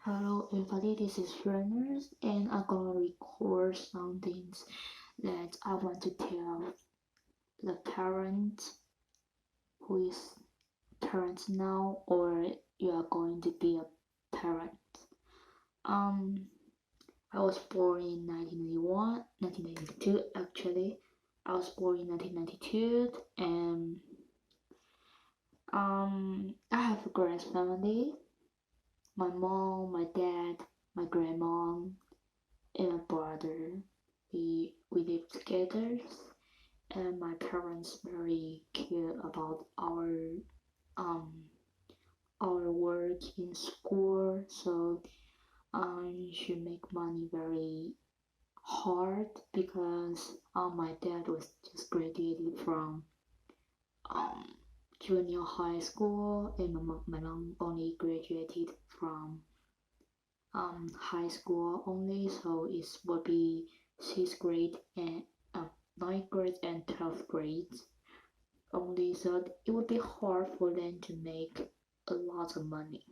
Hello everybody, this is Runners and I'm gonna record some things that I want to tell the parent who is parents now or you are going to be a parent. Um I was born in 1992 actually. I was born in 1992 and I have a great family. My mom, my dad, my grandma, and my brother. We live together, and my parents very care about um our work in school. So she make money very hard because my dad was just graduated from um junior high school, and my mom only graduated from high school only, so it would be sixth grade and ninth grade and 12th grade only, so it would be hard for them to make a lot of money.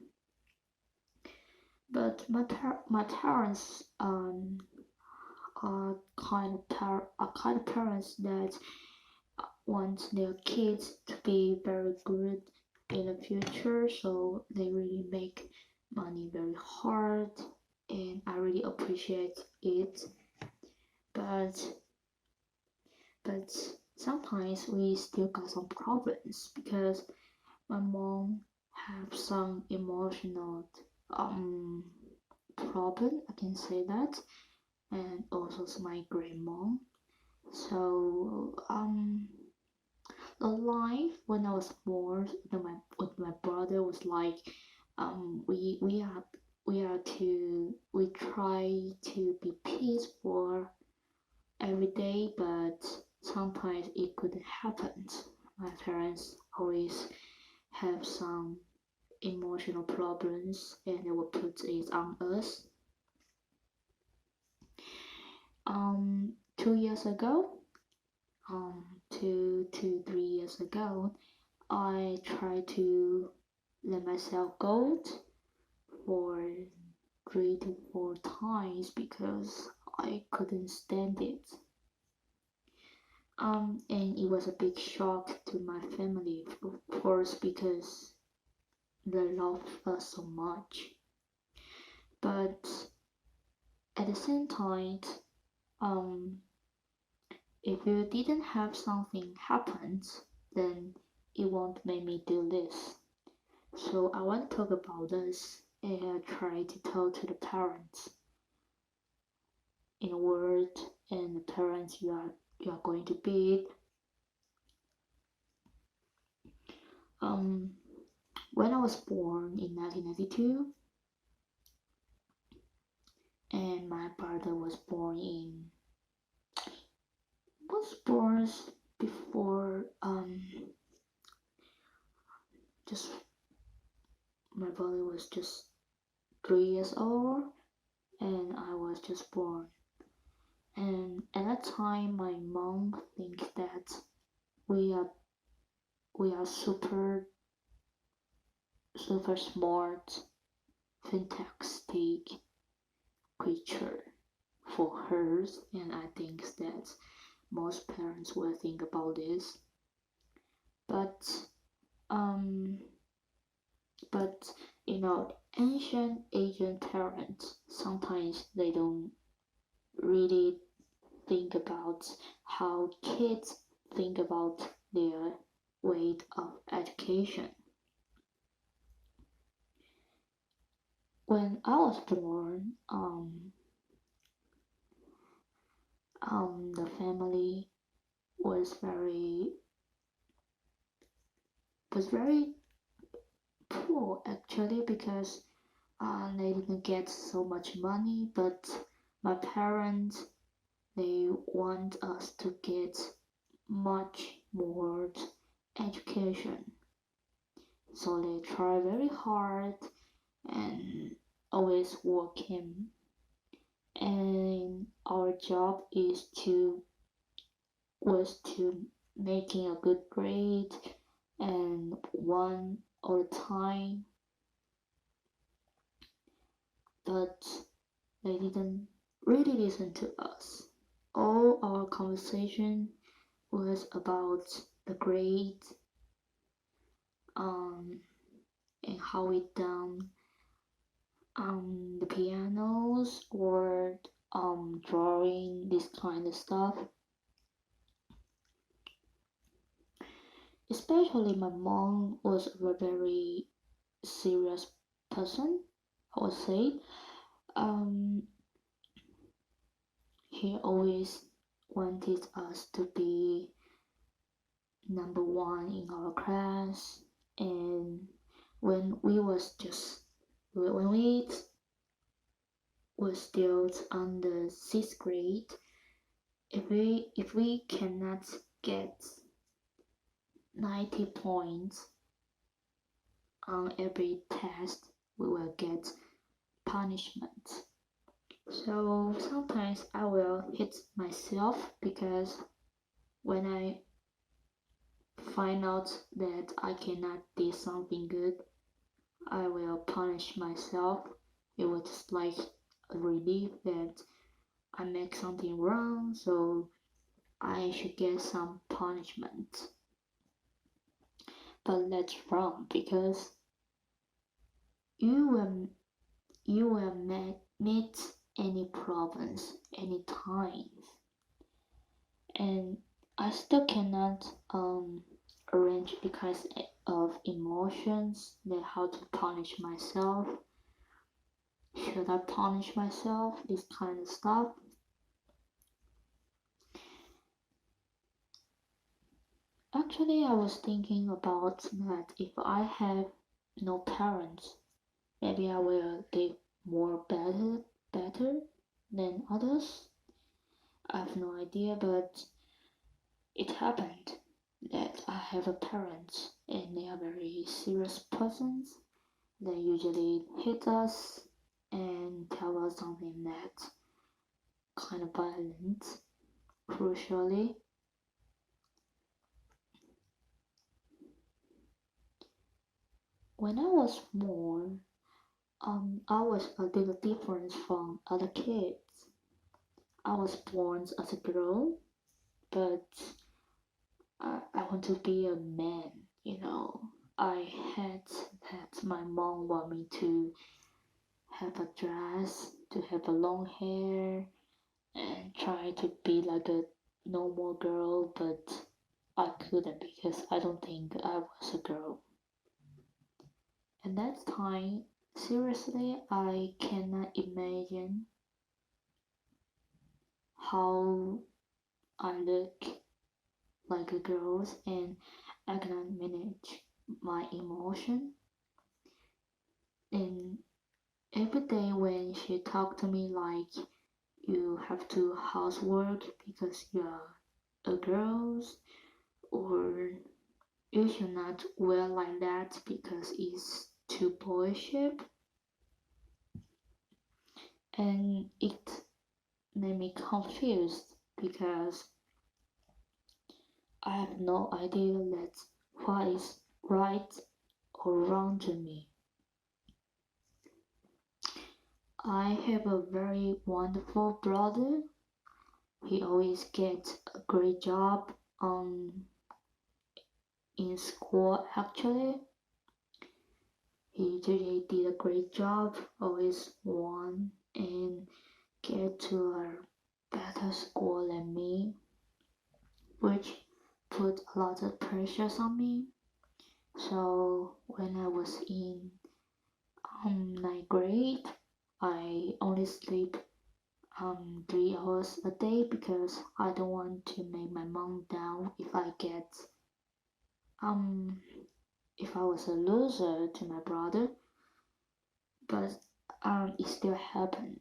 But my parents are kind of parents that want their kids to be very good in the future, so they really make money very hard, and I really appreciate it. But but sometimes we still got some problems because my mom have some emotional um problem, I can say that, and also my grandma. So the life when I was born with my brother was like we try to be peaceful every day, but sometimes it couldn't happen. My parents always have some emotional problems and they will put it on us. 2 years ago, 3 years ago, I tried to let myself go for 3 to 4 times because I couldn't stand it. And it was a big shock to my family, of course, because they love us so much. But at the same time, um, if you didn't have something happen, then it won't make me do this. So I want to talk about this and try to talk to the parents in a word and the parents you are going to be. Um, when I was born in 1992, and my brother was born before just my brother was just 3 years old and I was just born. And at that time, my mom thinks that we are we are super smart, fantastic creature for hers, and I think that most parents will think about this. But um, but ancient Asian parents sometimes they don't really think about how kids think about their way of education. When I was born, the family was very poor actually because they didn't get so much money, but my parents they want us to get much more education. So they try very hard and always working. And our job was to making a good grade, and one all the time but they didn't really listen to us. All our conversation was about the grade, um, and how we done the pianos or drawing, this kind of stuff. Especially my mom was a very serious person, I would say. Um, he always wanted us to be number one in our class, and when we was just when we was still on the sixth grade, if we cannot get 90 points on every test, we will get punishment. So sometimes I will hit myself because when I find out that I cannot do something good, I will punish myself. It was just like a relief that I make something wrong, so I should get some punishment. But that's wrong because you will meet any problems anytime, and I still cannot arrange because of emotions that how to punish myself. Should I punish myself? This kind of stuff. Actually, I was thinking about that if I have no parents, maybe I will live more better than others. I have no idea, but it happened that I have a parent and they are very serious persons. They usually hit us and tell us something that kind of violent. Crucially, when I was small, I was a little different from other kids. I was born as a girl, but I want to be a man. I had that my mom want me to have a dress, to have a long hair, and try to be like a normal girl, but I couldn't because I don't think I was a girl. And that time, seriously, I cannot imagine how I look like a girl, and I cannot manage my emotion. And every day when she talked to me like you have to housework because you're a girl, or you should not wear like that because it's too boyship, and it made me confused because I have no idea that what is right or wrong to me. I have a very wonderful brother. He always gets a great job in school actually. He usually did a great job, always won and get to a better school than me, which put a lot of pressures on me. So when I was in ninth grade, I only sleep 3 hours a day because I don't want to make my mom down um if I was a loser to my brother. But it still happened,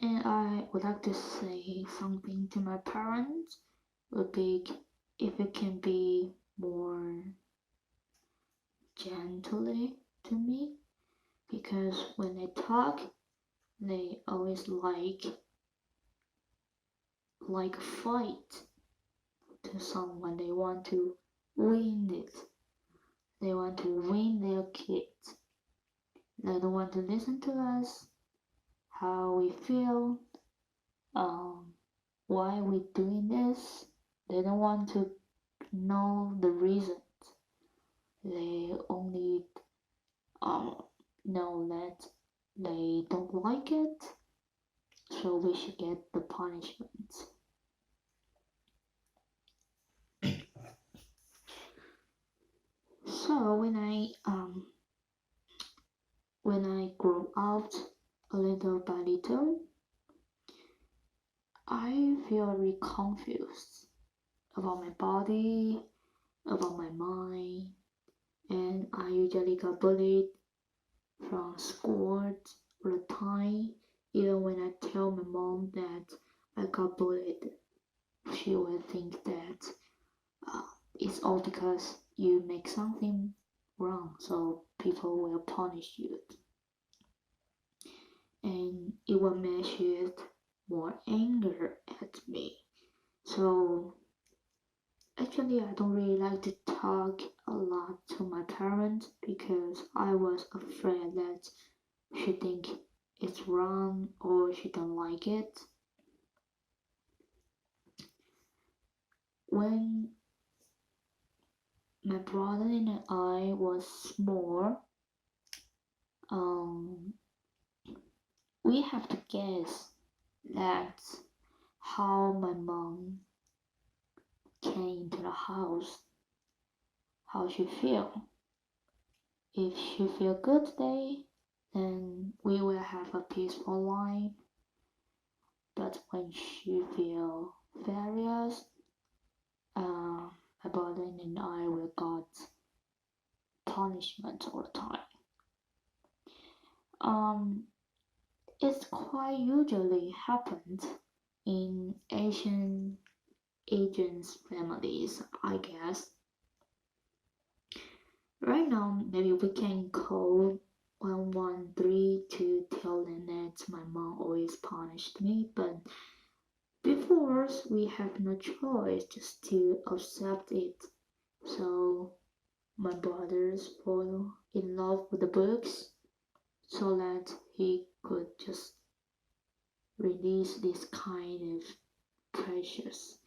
and I would like to say something to my parents would be if it can be more gently to me, because when they talk they always like a fight to someone. They want to win it. They want to win their kids. They don't want to listen to us, how we feel, um, why we doing this. They don't want to know the reasons. They only um, know that they don't like it, so we should get the punishment. So when I grew out a little by little, I feel very confused about my body, about my mind, and I usually got bullied from school all the time. Even when I tell my mom that I got bullied, she will think that uh, it's all because you make something wrong, so people will punish you, and it will measure more anger at me. So actually, I don't really like to talk a lot to my parents because I was afraid that she think it's wrong or she don't like it. When my brother and I was small, um, we have to guess that how my mom came into the house, how she feel. If she feel good today, then we will have a peaceful life. But when she feel furious, my brother and I will got punishment all the time. Um, it's quite usually happened in Asian families, I guess. Right now, maybe we can call 113 to tell them that my mom always punished me, but before we have no choice just to accept it. So my brothers fall in love with the books so that he could just release this kind of pressures,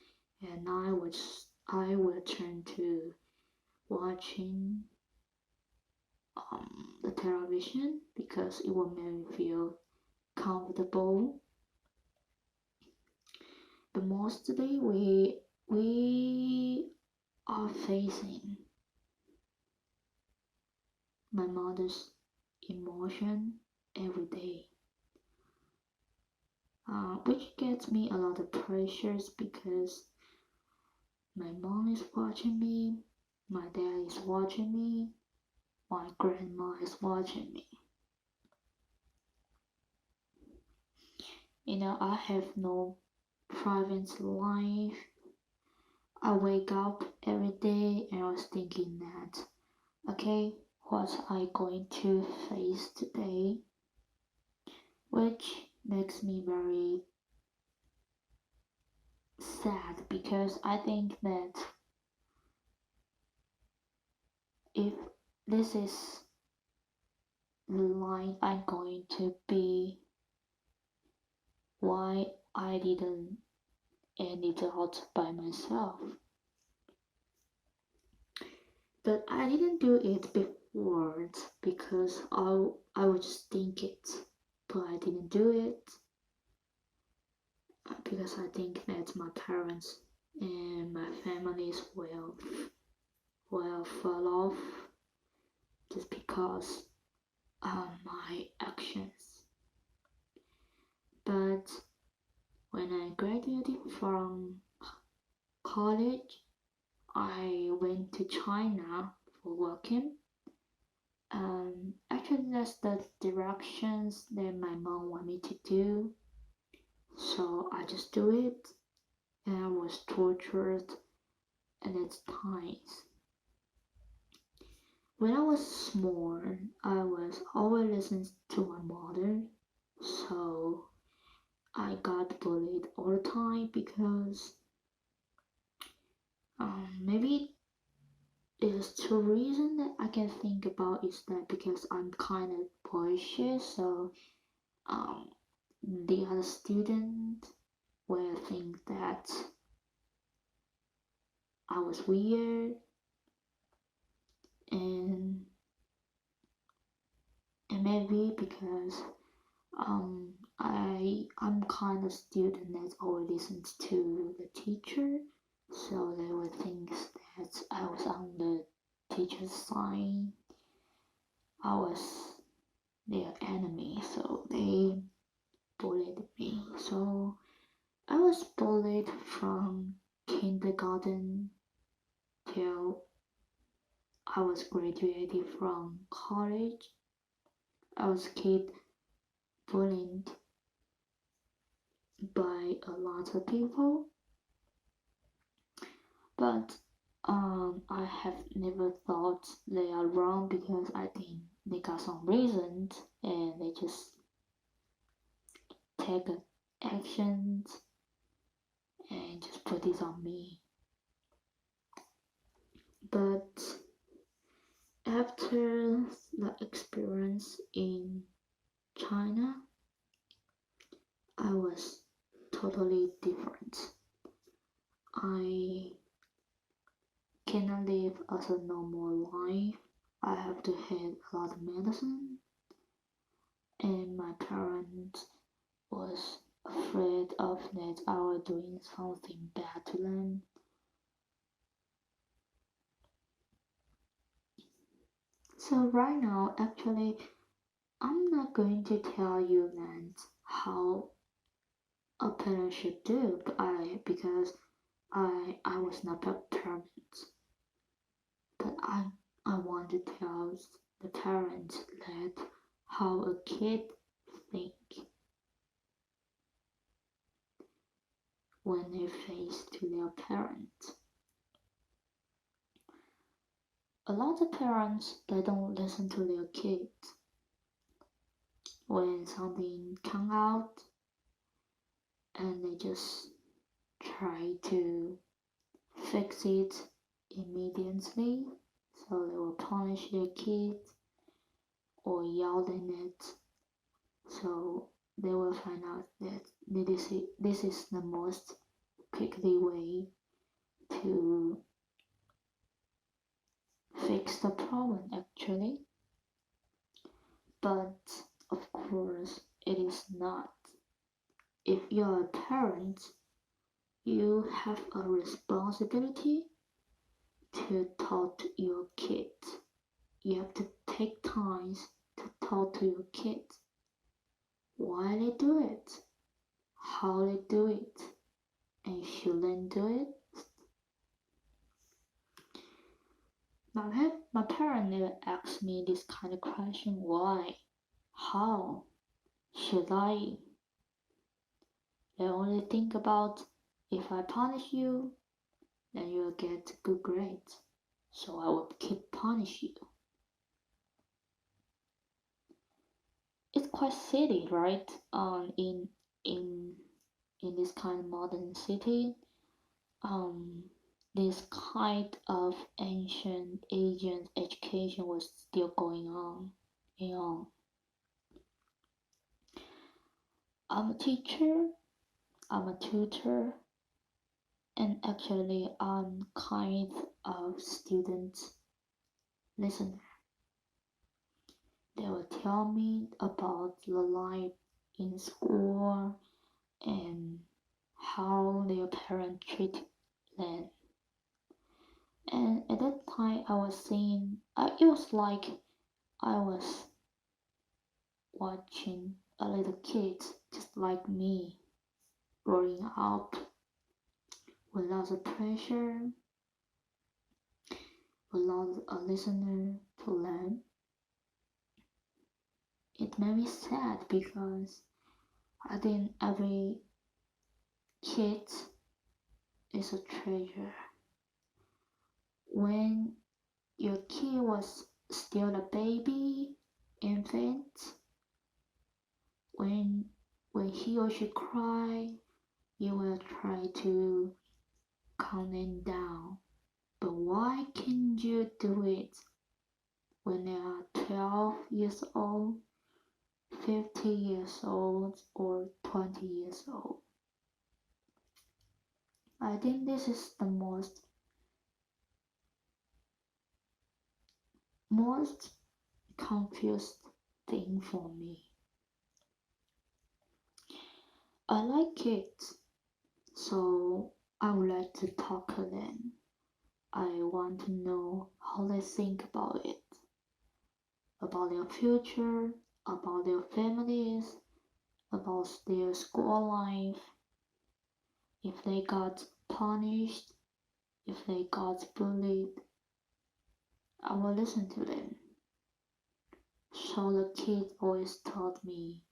and I will turn to watching the television because it will make me feel comfortable. But mostly we are facing my mother's emotion every day, which gets me a lot of pressures because my mom is watching me, my dad is watching me, my grandma is watching me. I have no private life. I wake up every day and I was thinking that, okay, what I going to face today, which makes me very sad because I think that if this is the line I'm going to be, why I didn't end it out by myself. But I didn't do it before because I would just think it, but I didn't do it because I think that my parents and my families will fall off just because of my actions. But when I graduated from college, I went to China for working. Actually, that's the directions that my mom wanted me to do. So I just do it, and I was tortured at its times. When I was small, I was always listening to my mother, so I got bullied all the time because maybe there's two reasons that I can think about is that because I'm kind of boisterous, so um, the other student will think that I was weird, and maybe because I'm kind of student that always listens to the teacher, so they would think that I was on the teacher's side. I was their enemy, so they bullied me. So I was bullied from kindergarten till I was graduated from college. I was kept bullied by a lot of people, but I have never thought they are wrong because I think they got some reasons and they just take actions and just put this on me. But after the experience in China, I was totally different. I cannot live as a normal life. I have to have a lot of medicine, and my parents was afraid of that I was doing something bad to them. So right now, actually, I'm not going to tell you that how a parent should do, but because I was not a parent, but I want to tell the parents that how a kid think when they face to their parents. A lot of parents they don't listen to their kids. When something come out and they just try to fix it immediately, so they will punish their kids or yell at it, so they will find out that this is the most quickly way to fix the problem actually. But of course it is not. If you're a parent, you have a responsibility to talk to your kids. You have to take time to talk to your kids. Why they do it, how they do it, and should they do it. My parents never asked me this kind of question. Why? How? Should I? They only think about if I punish you, then you'll get good grades. So I will keep punish you. It's quite silly, right? In in this kind of modern city, um, this kind of ancient Asian education was still going on. You know, I'm a teacher, I'm a tutor, and actually I'm kind of student listener. They will tell me about the life in school and how their parents treat them. And at that time, I was seeing, it was like I was watching a little kid just like me growing up with lots of pressure, with lots of a listener to learn. It made me sad because I think every kid is a treasure. When your kid was still a baby, infant, when he or she cry, you will try to calm them down. But why can't you do it when they are 12 years old, 50 years old, or 20 years old? I think this is the most confused thing for me. I like kids, so I would like to talk to them. I want to know how they think about it, about their future, about their families, about their school life, if they got punished, if they got bullied. I will listen to them. So the kids always taught me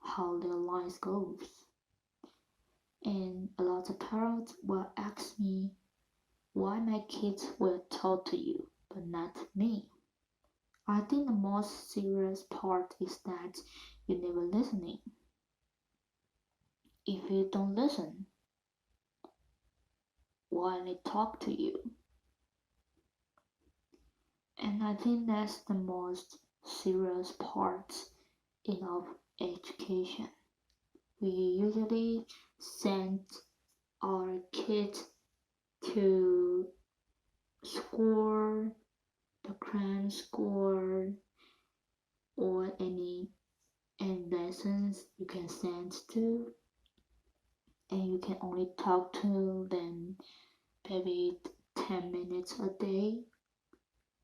how their life goes. And a lot of parents will ask me why my kids were taught to you, but not me. I think the most serious part is that you're never listening. If you don't listen, why they talk to you? And I think that's the most serious part in our education. We usually send our kids to score the cram score or any lessons you can send to, and you can only talk to them maybe 10 minutes a day.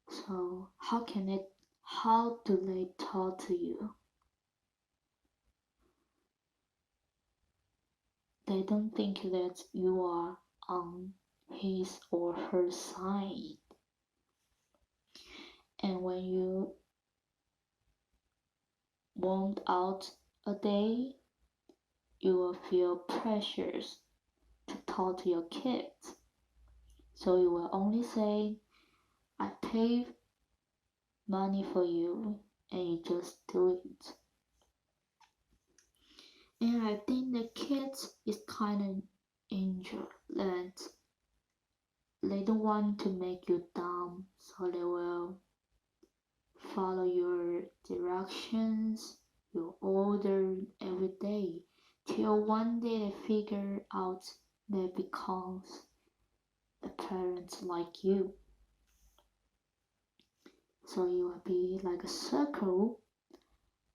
So how do they talk to you? They don't think that you are on his or her side. And when you want out a day, you will feel pressures to talk to your kids. So you will only say, I pay money for you, and you just do it. And I think the kids is kind of injured that they don't want to make you dumb, so they will follow your directions, your order every day, till one day they figure out they becomes the parents like you. So you will be like a circle,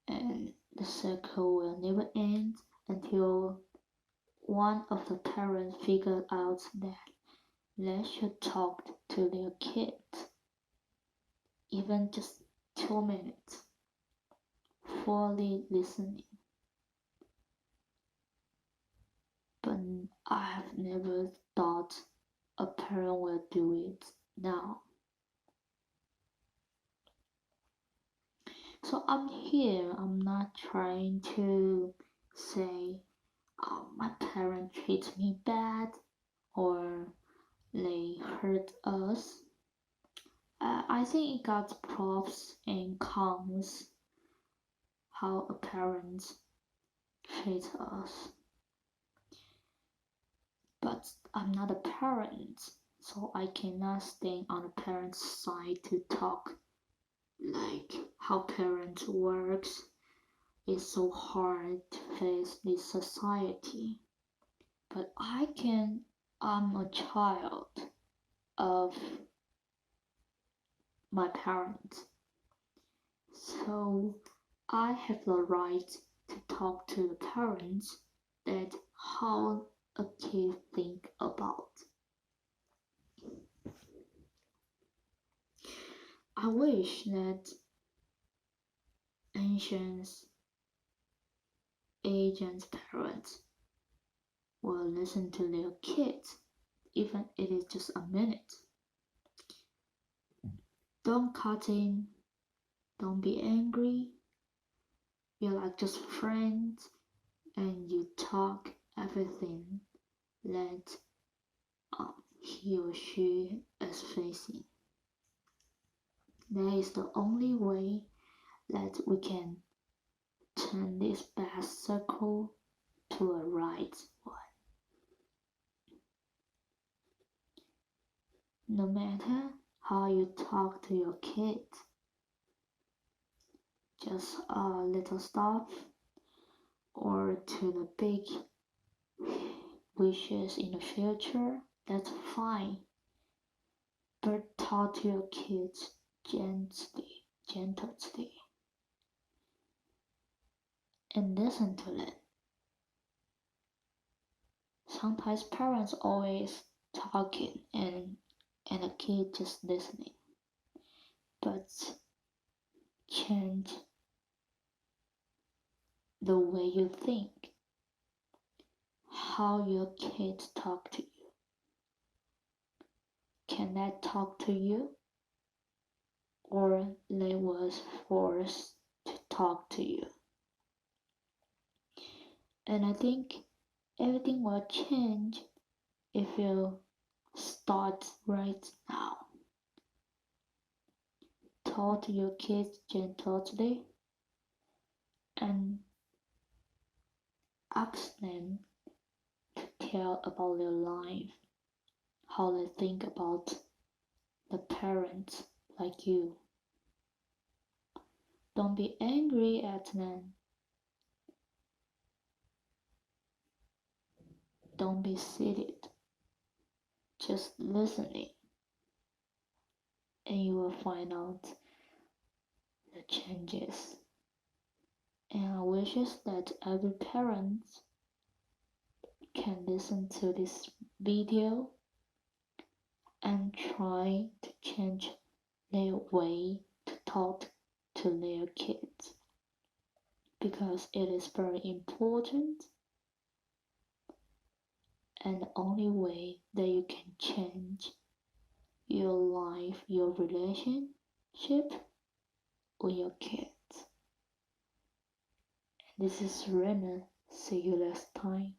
and the circle will never end until one of the parents figure out that they should talk to their kids, even just 2 minutes, fully listening. But I have never thought a parent will do it now. So I'm here, I'm not trying to say my parents treat me bad or they hurt us. I think it got pros and cons how a parent treats us. But I'm not a parent, so I cannot stand on a parent's side to talk like how parents works. It's so hard to face this society. But I'm a child of my parents. So I have the right to talk to the parents that how a kid think about. I wish that ancient agents' parents will listen to their kids, even it is just a minute. Don't cut in, don't be angry. You're like just friends and you talk everything that he or she is facing. That is the only way that we can turn this bad circle to a right one. No matter how you talk to your kids, just a little stuff or to the big wishes in the future, that's fine. But talk to your kids gently, and listen to them. Sometimes parents always talking and a kid just listening. But change the way you think, how your kids talk to you. Can they talk to you? Or they was forced to talk to you? And I think everything will change if you start right now. Talk to your kids gently and ask them to tell about their life, how they think about the parents like you. Don't be angry at them. Don't be seated. Just listening, and you will find out the changes. And I wish that every parent can listen to this video and try to change their way to talk to their kids, because it is very important and the only way that you can change your life, your relationship with your kids. This is Rena. See you next time.